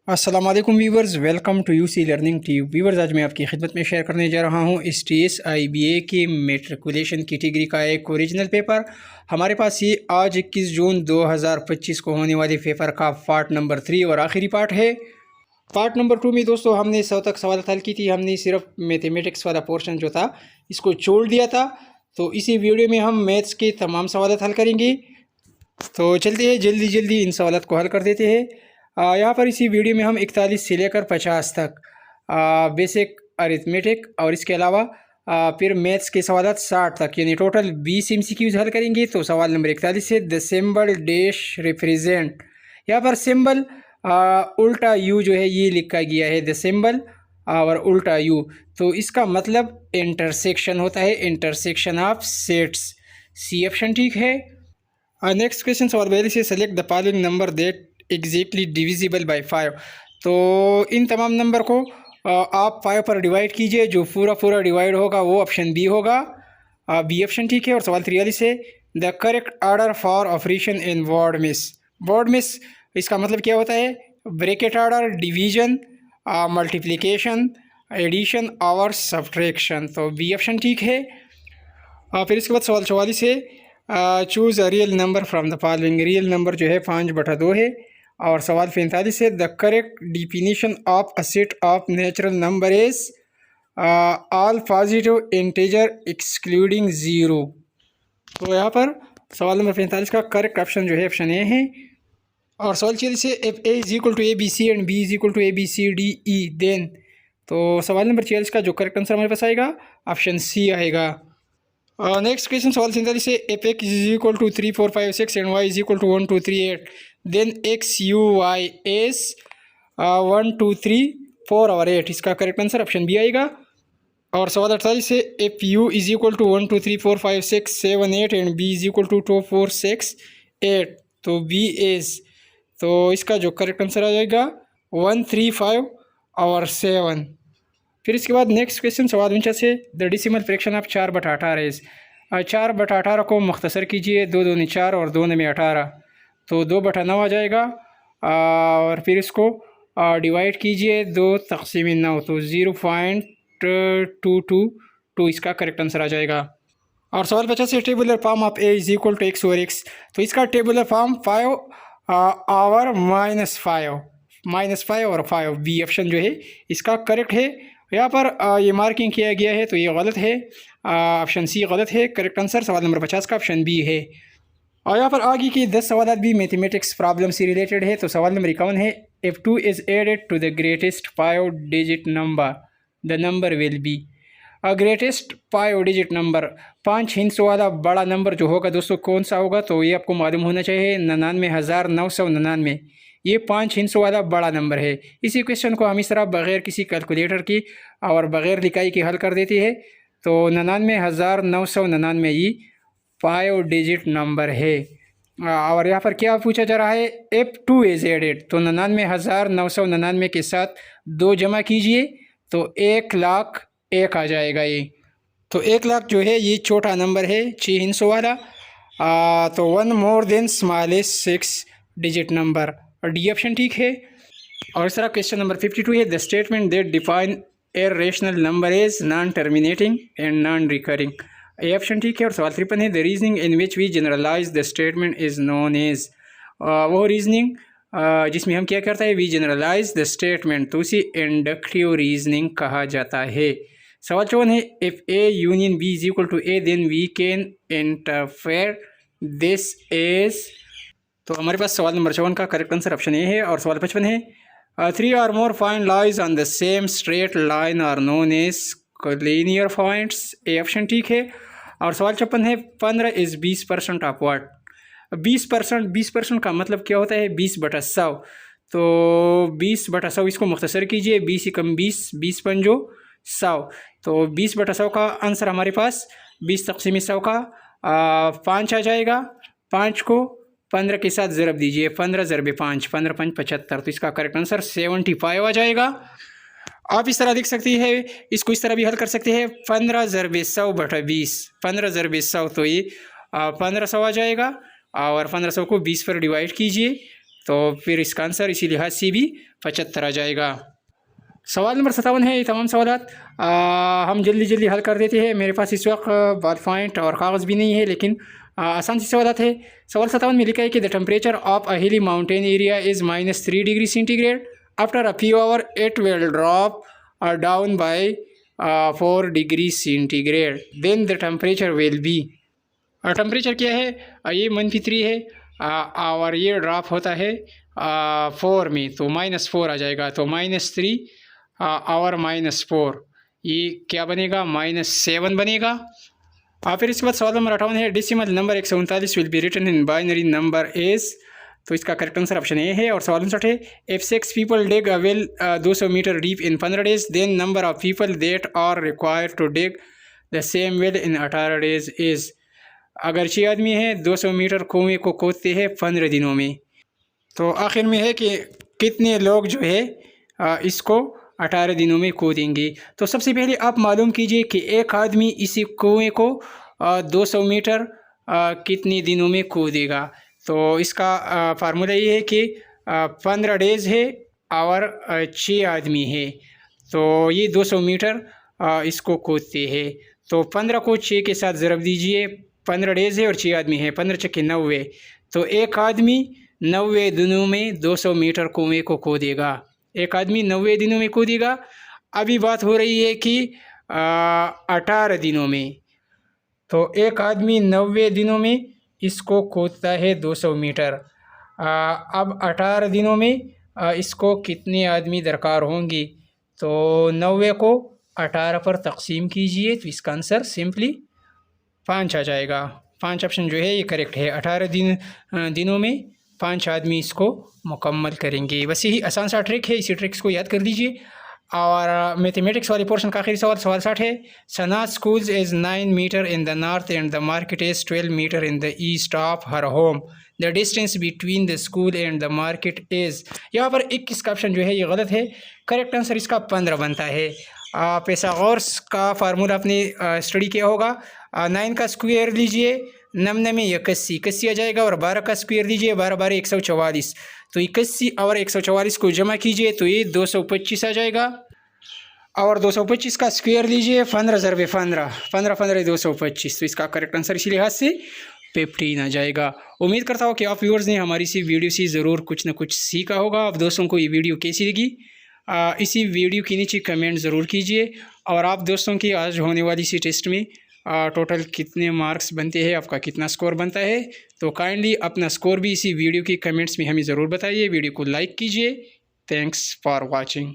अस्सलाम वालेकुम viewers, welcome to UC learning tube. Viewers, आज मैं आपकी खिदमत में शेयर करने जा रहा हूँ STS-IBA की मेट्रिकुलेशन कैटेगरी का एक ओरिजिनल पेपर। हमारे पास ये आज 21 जून 2025 को होने वाले पेपर का पार्ट नंबर 3 और आखिरी पार्ट है। पार्ट नंबर 2 में दोस्तों हमने 100 तक सवाल हल की थी। हमने सिर्फ मैथमेटिक्स वाला पोर्शन जो था इसको छोड़ दिया था। तो इसी वीडियो में हम मैथ्स के तमाम सवाल हल करेंगे। तो चलते हैं, जल्दी जल्दी इन सवाल को हल कर देते हैं। यहाँ पर इसी वीडियो में हम 41 से लेकर 50 तक बेसिक अरिथमेटिक और इसके अलावा फिर मैथ्स के सवाल 60 तक यानी टोटल 20 MCQs हल करेंगे। तो सवाल नंबर 41 से द सिंबल डैश रिप्रेजेंट, यहाँ पर सिंबल उल्टा यू जो है ये लिखा गया है, द सिंबल और उल्टा यू, तो इसका मतलब इंटरसेक्शन होता है, intersection of sets. C option ठीक है। नेक्स्ट क्वेश्चन सवाल 42 से select the following number that exactly divisible by 5। तो इन तमाम नंबर को आप 5 पर डिवाइड कीजिए, जो पूरा डिवाइड होगा वो ऑप्शन बी होगा, बी ऑप्शन ठीक है। और सवाल 43 है the correct order for operation in BODMAS. BODMAS इसका मतलब क्या होता है? Bracket order, division, multiplication, addition और सब्ट्रैक्शन, तो बी ऑप्शन ठीक है। फिर इसके बाद सवाल 44 है choose a real number from the following. Real number जो है 5/2 है। और सवाल 45 है the correct definition of a set of natural number is all positive integer excluding 0। तो यहाँ पर सवाल नंबर 45 का करेक्ट ऑप्शन जो है ऑप्शन ए है। और सवाल 46 है if A is equal to ABC and B is equal to ABCDE then. तो सवाल नंबर 46 का जो करेक्ट आंसर हमारे पास आएगा ऑप्शन सी आएगा। नेक्स्ट क्वेश्चन सवाल 47 से if x is equal to 3 4 5 6 and y is equal to 1 2 3 8 then x u y is 1 2 3 4 और 8, इसका करेक्ट आंसर ऑप्शन बी आएगा। और सवाल 48 से if u is equal to 1 2 3 4 5 6 7 8 and b is equal to 2 4 6 8 तो b is, तो इसका जो करेक्ट आंसर आ जाएगा 1 3 5 और 7। फिर इसके बाद नेक्स्ट क्वेश्चन सवाल 49 है the decimal fraction of 4/18 is. 4/18 को मुख्तसर कीजिए, 2 दूनी 4 और 2 में 18, तो 2/9 आ जाएगा। और फिर इसको डिवाइड कीजिए 2 तक़सीम 9, तो 0.222 इसका करेक्ट आंसर आ जाएगा। और सवाल 50 है tabular form of A is equal to x over x। तो इसका टेबुलर फॉर्म 5 और -5 और 5, बी ऑप्शन जो है इसका करेक्ट है। यहाँ पर ये मार्किंग किया गया है तो ये गलत है, ऑप्शन सी गलत है। करेक्ट आंसर सवाल नंबर 50 का ऑप्शन बी है। और यहाँ पर आगे की 10 सवाल भी मैथमेटिक्स प्रॉब्लम से रिलेटेड है। तो सवाल नंबर 51 है if 2 is added to the greatest 5 digit number the number will be. Greatest 5 digit number, 5 हिंस वाला बड़ा नंबर जो होगा दोस्तों कौन सा होगा? तो ये आपको मालूम होना चाहिए 99,999, ये 5 हिंस वाला बड़ा नंबर है। इसी क्वेश्चन को हम इस तरह बग़ैर किसी कैलकुलेटर की और बग़ैर लिखाई की हल कर देते हैं। तो 99,999 ये 5 डिजिट नंबर है। और यहाँ पर क्या पूछा जा रहा है इफ़ 2 इज़ एडेड, तो 99,999 के साथ 2 जमा कीजिए तो 1,01,000 आ जाएगा ये। तो 1,00,000 जो है ये छोटा नंबर है 6 हिंसों वाला, तो 1 more than smallest 6 digit number, और डी ऑप्शन ठीक है। और इस तरह क्वेश्चन नंबर 52 है the statement that define a rational number is non terminating and non recurring, A option ठीक है। और सवाल 53 है the reasoning in which we generalize the statement is known as, वो रीजनिंग जिसमें हम क्या करता है वी जनरलाइज द स्टेटमेंट, तो उसी इंडक्टिव रीजनिंग कहा जाता है। सवाल 54 है if A union B is equal to A then we can interfere this is. तो हमारे पास सवाल नंबर 54 का करेक्ट आंसर ऑप्शन ए है। और सवाल 55 है 3 और more point lies on the same straight line are known as linear points, A option ठीक है। और सवाल 56 है 15 इज़ 20% ऑफ व्हाट। 20% का मतलब क्या होता है? 20/100, तो 20/100 इसको मुख्तसर कीजिए, 20 × 20, 20 पंजो 100, तो 20/100 का आंसर हमारे पास 20 तक़सीम 100 का 5 आ जाएगा। 5 को 15 के साथ ज़रब दीजिए, 15 × 5, 15 × 5 75, तो इसका करेक्ट आंसर 75 आ जाएगा। आप इस तरह लिख सकती है, इसको इस तरह भी हल कर सकते हैं 15 × 100/20, 15 × 100 तो ये 1500 आ जाएगा। और 1500 को 20 पर डिवाइड कीजिए तो फिर इसका आंसर इसी लिहाज से भी 75 आ जाएगा। सवाल नंबर 57 है। ये तमाम सवालात हम जल्दी जल्दी हल कर देते हैं। मेरे पास इस वक्त बॉल पॉइंट और कागज़ भी नहीं है, लेकिन आसान सी सवालात है। सवाल 57 में लिखा है कि the temperature of a hilly mountain area is -3 degree centigrade. After a few hour it will drop down by 4 degree centigrade, then the temperature will be. Temperature क्या है? ये -3 है और ये ड्रॉप होता है 4 में, तो -4 आ जाएगा। तो -3 और -4 ये क्या बनेगा? -7 बनेगा। फिर इसके बाद सवाल नंबर 58 है। Decimal number 139 will be written in binary number as. तो इसका करेक्ट आंसर ऑप्शन ए है। और सवाल 59 है। If 6 people dig a well 200 metre deep in 15 days, then number of people that are required to dig the same well in 18 days is. अगर 6 आदमी हैं 200 metre कुएँ को खोदते हैं 15 दिनों में, तो आखिर में है कि कितने लोग जो है इसको 18 दिनों में खोदेंगे। तो सबसे पहले आप मालूम कीजिए कि एक आदमी इसी कुएँ को 200 मीटर कितने दिनों में खोदेगा। तो इसका फार्मूला ये है कि 15 डेज़ है और 6 आदमी है, तो ये 200 मीटर इसको खोदते हैं। तो 15 को 6 के साथ ज़रब दीजिए। 15 डेज़ है और 6 आदमी है, 15 छक्के 90। तो एक आदमी 90 दिनों में 200 मीटर कुएँ को खोदेगा। एक आदमी 90 दिनों में खोदेगा। अभी बात हो रही है कि 18 दिनों में, तो एक आदमी 90 दिनों में इसको खोदता है 200 मीटर। अब 18 दिनों में इसको कितने आदमी दरकार होंगे? तो 90 को 18 पर तकसीम कीजिए, तो इसका आंसर सिंपली 5 आ जाएगा। 5 ऑप्शन जो है ये करेक्ट है। 18 दिनों में 5 आदमी इसको मुकम्मल करेंगे। बस यही आसान सा ट्रिक है, इसी ट्रिक्स को याद कर लीजिए। और मैथमेटिक्स वाले पोर्शन का आखिरी सवाल 60 है। Sana schools is 9 meter in the north and the market is 12 meter in the east of her home. The distance between the school and the market is. यहाँ पर 21 का ऑप्शन जो है ये गलत है। करेक्ट आंसर इसका 15 बनता है। पैसागोरस का फार्मूला आपने स्टडी किया होगा। 9 का स्क्वायर लीजिए, 9 में 81 आ जाएगा, और 12 का स्क्वायर लीजिए, 12 12 144। तो 81 और 144 को जमा कीजिए तो ये 225 आ जाएगा। और 225 का स्क्वायर लीजिए, 15 ज़रबे 15, 15 15 225। तो इसका करेक्ट आंसर इसी लिहाज से 15 आ जाएगा। उम्मीद करता हूँ कि आप व्यूअर्स ने हमारी इसी वीडियो से ज़रूर कुछ ना कुछ सीखा होगा। आप दोस्तों को ये वीडियो कैसी लगी इसी वीडियो के नीचे कमेंट ज़रूर कीजिए। और आप दोस्तों की आज होने वाली इसी टेस्ट में टोटल कितने मार्क्स बनते हैं, आपका कितना स्कोर बनता है, तो काइंडली अपना स्कोर भी इसी वीडियो की कमेंट्स में हमें ज़रूर बताइए। वीडियो को लाइक कीजिए। Thanks for watching.